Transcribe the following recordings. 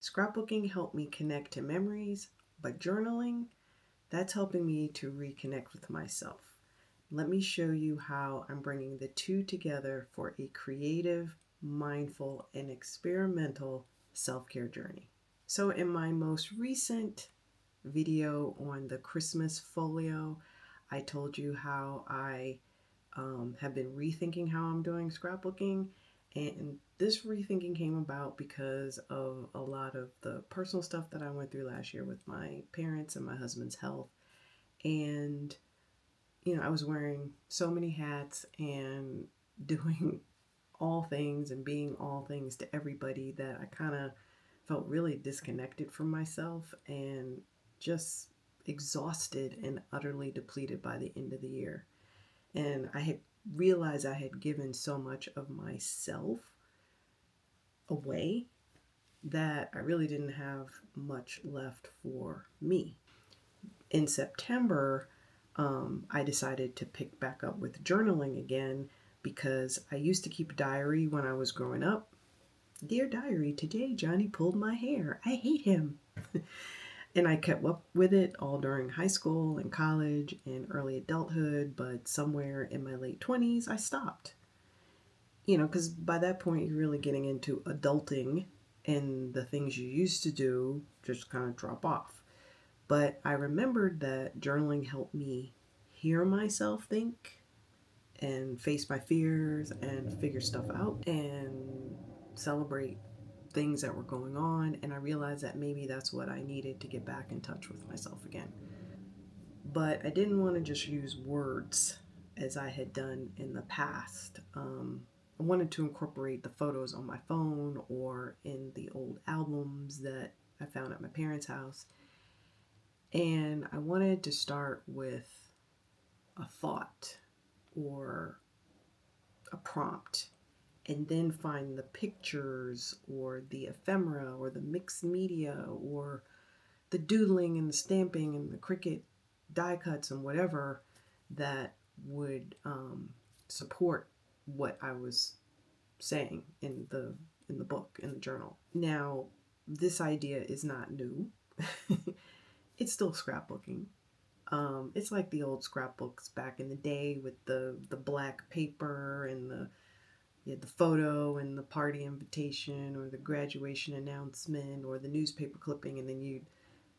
Scrapbooking helped me connect to memories, but journaling, that's helping me to reconnect with myself. Let me show you how I'm bringing the two together for a creative, mindful, and experimental self-care journey. So in my most recent video on the Christmas folio, I told you how I have been rethinking how I'm doing scrapbooking. And this rethinking came about because of a lot of the personal stuff that I went through last year with my parents and my husband's health. And, I was wearing so many hats and doing all things and being all things to everybody that I kind of felt really disconnected from myself and just exhausted and utterly depleted by the end of the year. And I had realized I had given so much of myself away that I really didn't have much left for me. In September, I decided to pick back up with journaling again because I used to keep a diary when I was growing up. Dear diary, today Johnny pulled my hair. I hate him. And I kept up with it all during high school and college and early adulthood, but somewhere in my late 20s, I stopped. Because by that point, you're really getting into adulting and the things you used to do just kind of drop off. But I remembered that journaling helped me hear myself think and face my fears and figure stuff out and celebrate things that were going on. And I realized that maybe that's what I needed to get back in touch with myself again. But I didn't want to just use words as I had done in the past. I wanted to incorporate the photos on my phone or in the old albums that I found at my parents' house. And I wanted to start with a thought or a prompt and then find the pictures or the ephemera or the mixed media or the doodling and the stamping and the Cricut die cuts and whatever that would support what I was saying in the book, in the journal. Now, this idea is not new. It's still scrapbooking. It's like the old scrapbooks back in the day with the black paper and the photo and the party invitation or the graduation announcement or the newspaper clipping, and then you'd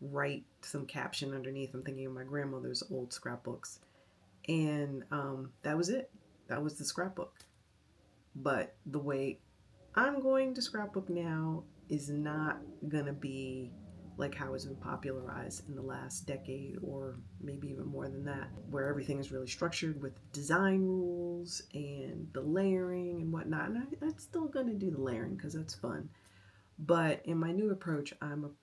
write some caption underneath. I'm thinking of my grandmother's old scrapbooks. And that was it. That was the scrapbook. But the way I'm going to scrapbook now is not going to be like how it's been popularized in the last decade or maybe even more than that, where everything is really structured with design rules and the layering and whatnot. And I'm still going to do the layering because that's fun. But in my new approach, I'm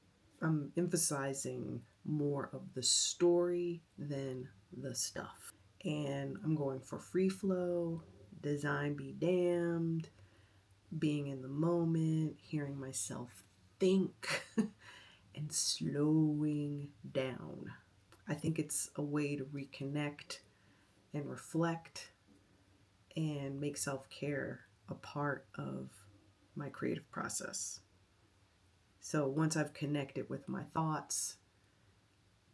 emphasizing more of the story than the stuff. And I'm going for free flow, design be damned, being in the moment, hearing myself think, and slowing down. I think it's a way to reconnect and reflect and make self-care a part of my creative process. So once I've connected with my thoughts,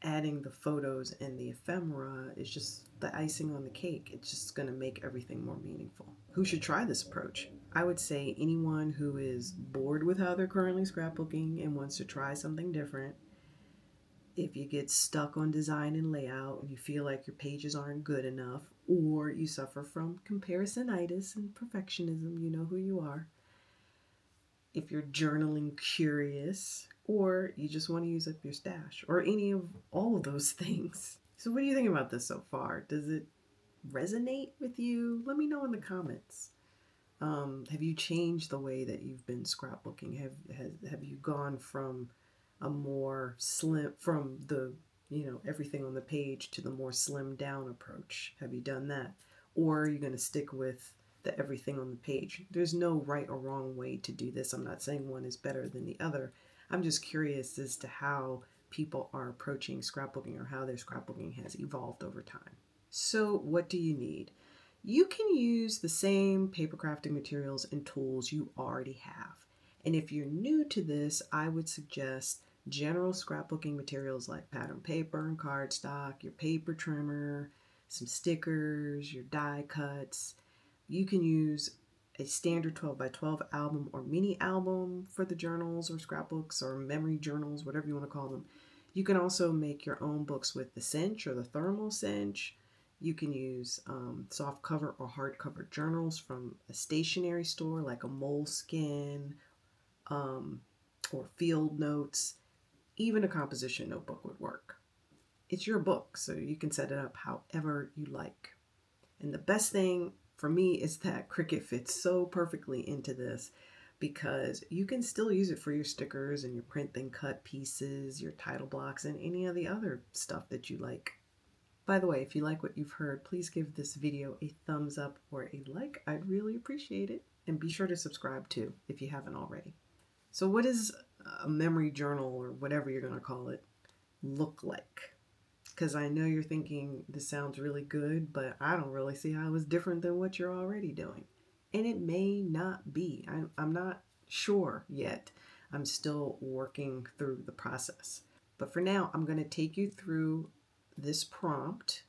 adding the photos and the ephemera is just the icing on the cake. It's just going to make everything more meaningful. Who should try this approach? I would say anyone who is bored with how they're currently scrapbooking and wants to try something different. If you get stuck on design and layout and you feel like your pages aren't good enough, or you suffer from comparisonitis and perfectionism, you know who you are. If you're journaling curious, or you just want to use up your stash, or any of all of those things. So what do you think about this so far? Does it resonate with you? Let me know in the comments. Have you changed the way that you've been scrapbooking? Have you gone from a more slim, from the, everything on the page to the more slimmed down approach? Have you done that? Or are you going to stick with the everything on the page? There's no right or wrong way to do this. I'm not saying one is better than the other. I'm just curious as to how people are approaching scrapbooking or how their scrapbooking has evolved over time. So what do you need? You can use the same paper crafting materials and tools you already have. And if you're new to this, I would suggest general scrapbooking materials like pattern paper and cardstock, your paper trimmer, some stickers, your die cuts. You can use a standard 12 by 12 album or mini album for the journals or scrapbooks or memory journals, whatever you want to call them. You can also make your own books with the cinch or the thermal cinch. You can use soft cover or hardcover journals from a stationery store like a Moleskine or Field Notes. Even a composition notebook would work. It's your book, so you can set it up however you like. And the best thing for me is that Cricut fits so perfectly into this because you can still use it for your stickers and your print then cut pieces, your title blocks, and any of the other stuff that you like. By the way, if you like what you've heard, please give this video a thumbs up or a like. I'd really appreciate it. And be sure to subscribe too if you haven't already. So what does a memory journal or whatever you're going to call it look like? Because I know you're thinking this sounds really good, but I don't really see how it's different than what you're already doing. And it may not be. I'm not sure yet. I'm still working through the process. But for now, I'm going to take you through this prompt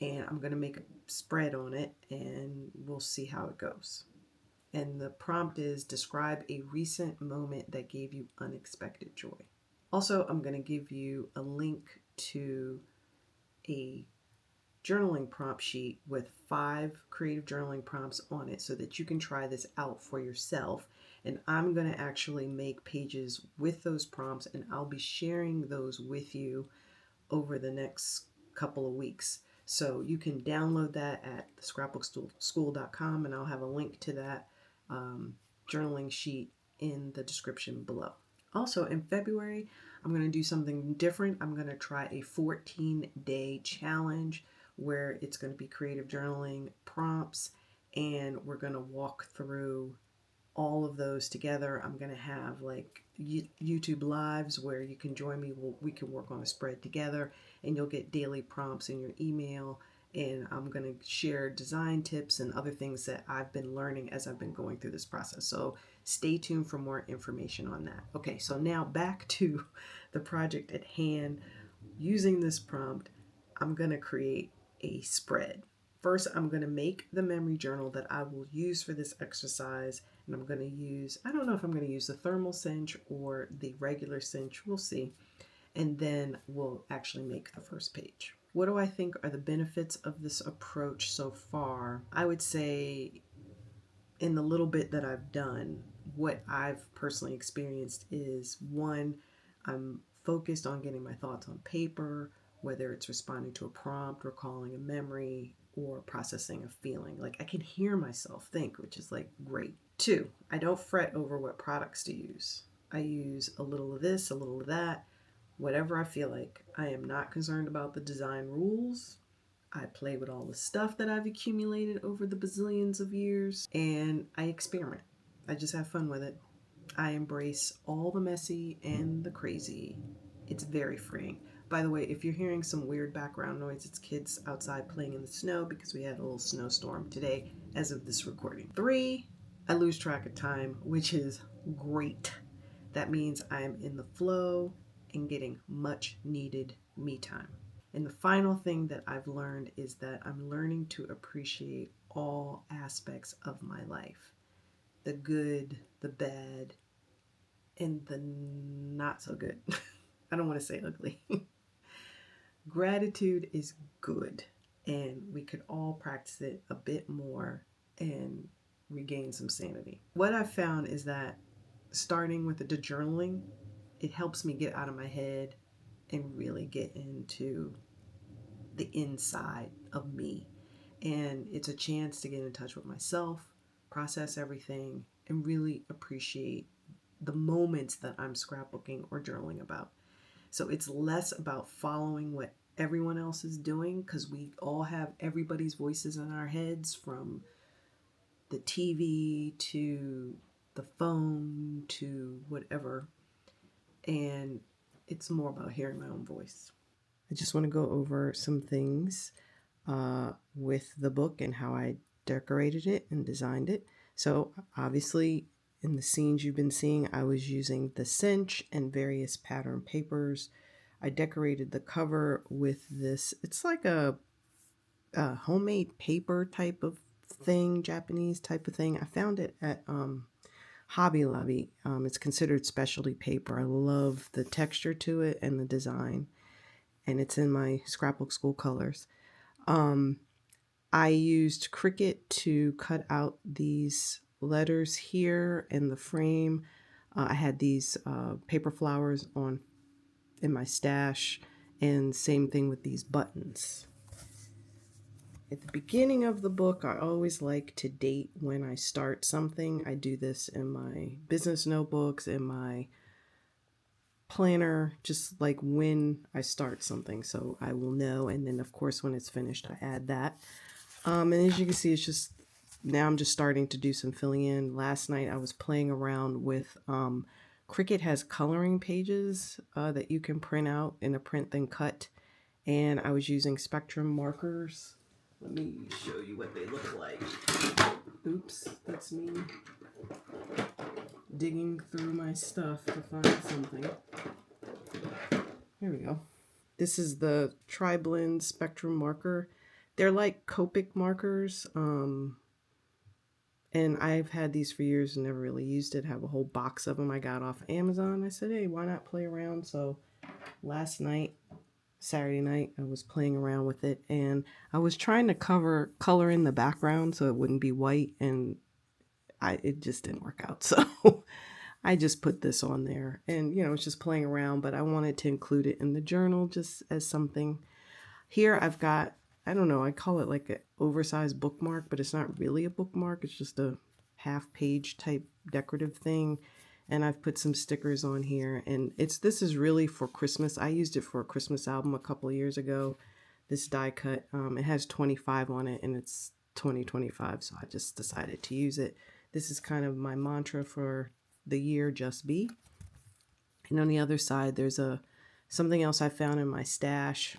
and I'm going to make a spread on it and we'll see how it goes. And the prompt is describe a recent moment that gave you unexpected joy. Also, I'm going to give you a link to a journaling prompt sheet with 5 creative journaling prompts on it so that you can try this out for yourself. And I'm going to actually make pages with those prompts and I'll be sharing those with you over the next couple of weeks. So you can download that at scrapbookschool.com and I'll have a link to that journaling sheet in the description below. Also in February, I'm going to do something different. I'm going to try a 14-day challenge where it's going to be creative journaling prompts and we're going to walk through all of those together. I'm going to have like YouTube lives where you can join me. We can work on a spread together and you'll get daily prompts in your email. And I'm going to share design tips and other things that I've been learning as I've been going through this process. So stay tuned for more information on that. Okay, so now back to the project at hand. Using this prompt, I'm going to create a spread. First, I'm going to make the memory journal that I will use for this exercise. And I'm going to use, I don't know if I'm going to use the thermal cinch or the regular cinch. We'll see. And then we'll actually make the first page. What do I think are the benefits of this approach so far? I would say in the little bit that I've done, what I've personally experienced is one, I'm focused on getting my thoughts on paper, whether it's responding to a prompt, recalling a memory, or processing a feeling. Like I can hear myself think, which is like great. 2, I don't fret over what products to use. I use a little of this, a little of that, whatever I feel like. I am not concerned about the design rules. I play with all the stuff that I've accumulated over the bazillions of years and I experiment. I just have fun with it. I embrace all the messy and the crazy. It's very freeing. By the way, if you're hearing some weird background noise, it's kids outside playing in the snow because we had a little snowstorm today as of this recording. 3, I lose track of time, which is great. That means I'm in the flow and getting much needed me time. And the final thing that I've learned is that I'm learning to appreciate all aspects of my life. The good, the bad, and the not so good. I don't want to say ugly. Gratitude is good, and we could all practice it a bit more and regain some sanity. What I've found is that starting with the journaling, it helps me get out of my head and really get into the inside of me. And it's a chance to get in touch with myself, process everything, and really appreciate the moments that I'm scrapbooking or journaling about. So it's less about following what everyone else is doing because we all have everybody's voices in our heads, from the TV to the phone to whatever. And it's more about hearing my own voice. I just want to go over some things with the book and how I decorated it and designed it. So obviously in the scenes you've been seeing, I was using the cinch and various pattern papers. I decorated the cover with this. It's like a homemade paper type of thing, Japanese type of thing. I found it at Hobby Lobby. It's considered specialty paper. I love the texture to it and the design, and it's in my scrapbook school colors. I used Cricut to cut out these letters here in the frame. I had these paper flowers on in my stash, and same thing with these buttons. At the beginning of the book, I always like to date when I start something. I do this in my business notebooks, in my planner, just like when I start something, so I will know. And then of course when it's finished, I add that. And as you can see, it's just, now I'm just starting to do some filling in. Last night I was playing around with, Cricut has coloring pages that you can print out in a print then cut. And I was using Spectrum markers. Let me show you what they look like. Oops, that's me digging through my stuff to find something. Here we go. This is the Tri-Blend Spectrum marker. They're like Copic markers. And I've had these for years and never really used it. I have a whole box of them I got off Amazon. I said, hey, why not play around? So last night, Saturday night, I was playing around with it, and I was trying to color in the background so it wouldn't be white, and it just didn't work out. So I just put this on there, and it's just playing around, but I wanted to include it in the journal just as something. Here I've got, I don't know, I call it like an oversized bookmark, but it's not really a bookmark. It's just a half-page type decorative thing. And I've put some stickers on here, and this is really for Christmas. I used it for a Christmas album a couple of years ago. This die cut, it has 25 on it, and it's 2025, so I just decided to use it. This is kind of my mantra for the year, just be. And on the other side, there's something else I found in my stash,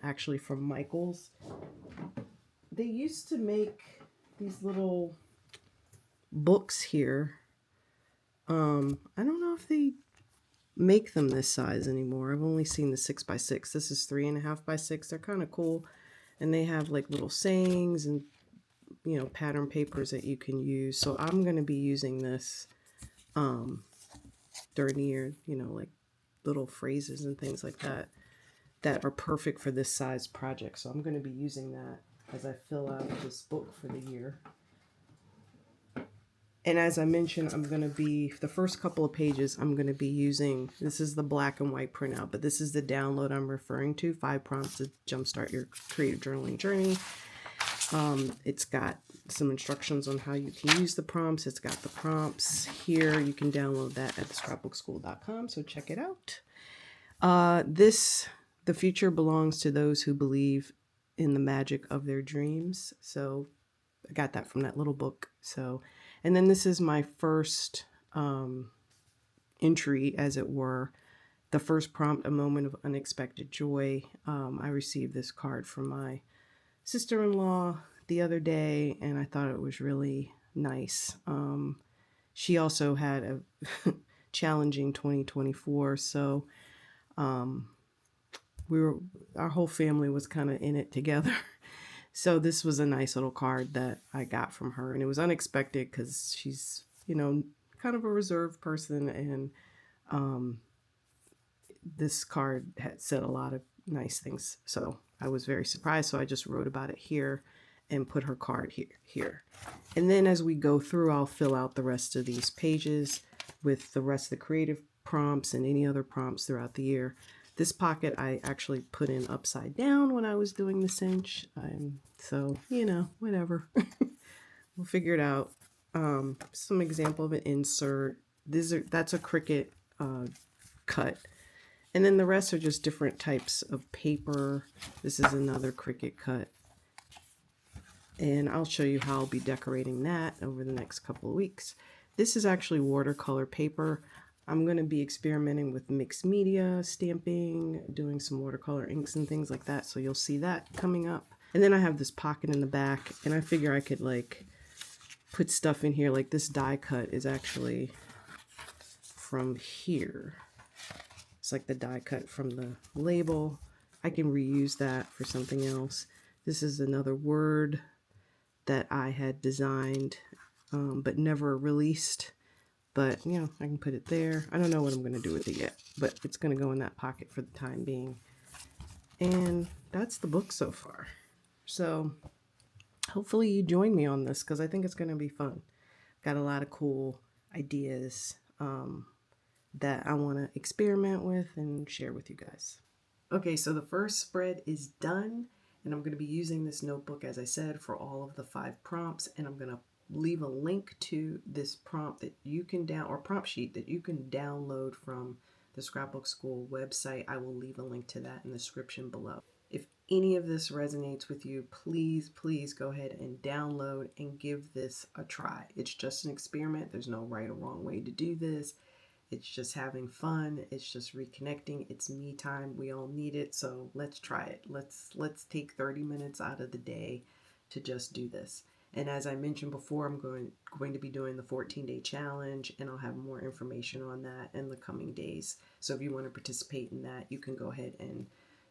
actually from Michael's. They used to make these little books here. I don't know if they make them this size anymore. I've only seen the 6x6. This is 3.5x6. They're kind of cool. And they have like little sayings and, pattern papers that you can use. So I'm going to be using this during the year, like little phrases and things like that are perfect for this size project. So I'm going to be using that as I fill out this book for the year. And as I mentioned, I'm going to be, the first couple of pages, I'm going to be using, this is the black and white printout, but this is the download I'm referring to, 5 prompts to jumpstart your creative journaling journey. It's got some instructions on how you can use the prompts. It's got the prompts here. You can download that at scrapbookschool.com, so check it out. The future belongs to those who believe in the magic of their dreams. So I got that from that little book. So, and then this is my first entry, as it were. The first prompt, a moment of unexpected joy. I received this card from my sister-in-law the other day, and I thought it was really nice. She also had a challenging 2024, so our whole family was kind of in it together. So this was a nice little card that I got from her, and it was unexpected because she's, kind of a reserved person, and this card had said a lot of nice things. So I was very surprised, so I just wrote about it here and put her card here. And then as we go through, I'll fill out the rest of these pages with the rest of the creative prompts and any other prompts throughout the year. This pocket I actually put in upside down when I was doing the cinch. So, whatever. We'll figure it out. Some example of an insert. That's a Cricut cut. And then the rest are just different types of paper. This is another Cricut cut. And I'll show you how I'll be decorating that over the next couple of weeks. This is actually watercolor paper. I'm going to be experimenting with mixed media, stamping, doing some watercolor inks and things like that. So you'll see that coming up. And then I have this pocket in the back, and I figure I could put stuff in here. Like this die cut is actually from here. It's like the die cut from the label. I can reuse that for something else. This is another word that I had designed but never released. But, you know, I can put it there. I don't know what I'm going to do with it yet, but it's going to go in that pocket for the time being. And that's the book so far. So hopefully you join me on this because I think it's going to be fun. Got a lot of cool ideas that I want to experiment with and share with you guys. Okay, so the first spread is done, and I'm going to be using this notebook, as I said, for all of the 5 prompts, and I'm going to leave a link to this prompt that you can or prompt sheet that you can download from the Scrapbook School website. I will leave a link to that in the description below. If any of this resonates with you, please go ahead and download and give this a try. It's just an experiment. There's no right or wrong way to do this. It's just having fun. It's just reconnecting. It's me time. We all need it. So let's try it. Let's take 30 minutes out of the day to just do this. And as I mentioned before, I'm going to be doing the 14-day challenge, and I'll have more information on that in the coming days. So if you want to participate in that, you can go ahead and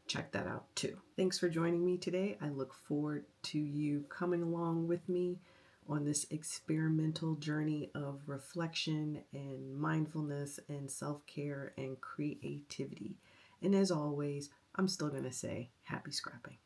check that out too. Thanks for joining me today. I look forward to you coming along with me on this experimental journey of reflection and mindfulness and self-care and creativity. And as always, I'm still going to say happy scrapping.